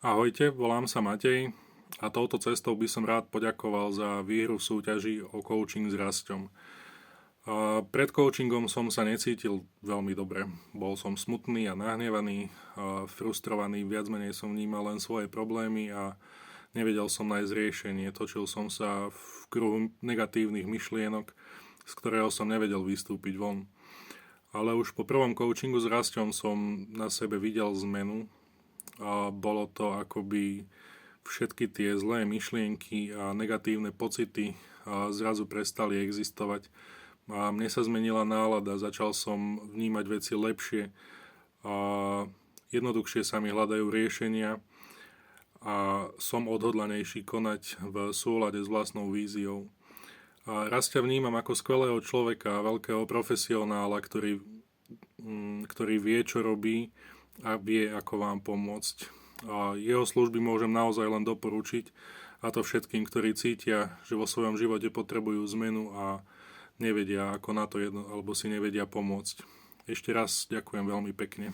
Ahojte, volám sa Matej a touto cestou by som rád poďakoval za výhru v súťaži o coaching s Rasťom. Pred coachingom som sa necítil veľmi dobre. Bol som smutný a nahnevaný, frustrovaný, viac menej som vnímal len svoje problémy a nevedel som nájsť riešenie. Točil som sa v kruhu negatívnych myšlienok, z ktorého som nevedel vystúpiť von. Ale už po prvom coachingu s Rasťom som na sebe videl zmenu. A bolo to, akoby všetky tie zlé myšlienky a negatívne pocity zrazu prestali existovať. A mne sa zmenila nálada, začal som vnímať veci lepšie a jednoduchšie sa mi hľadajú riešenia a som odhodlanejší konať v súlade s vlastnou víziou. A Rastia vnímam ako skvelého človeka, veľkého profesionála, ktorý vie, čo robí a vie, ako vám pomôcť. A jeho služby môžem naozaj len doporučiť, a to všetkým, ktorí cítia, že vo svojom živote potrebujú zmenu a nevedia, ako na to alebo si nevedia pomôcť. Ešte raz ďakujem veľmi pekne.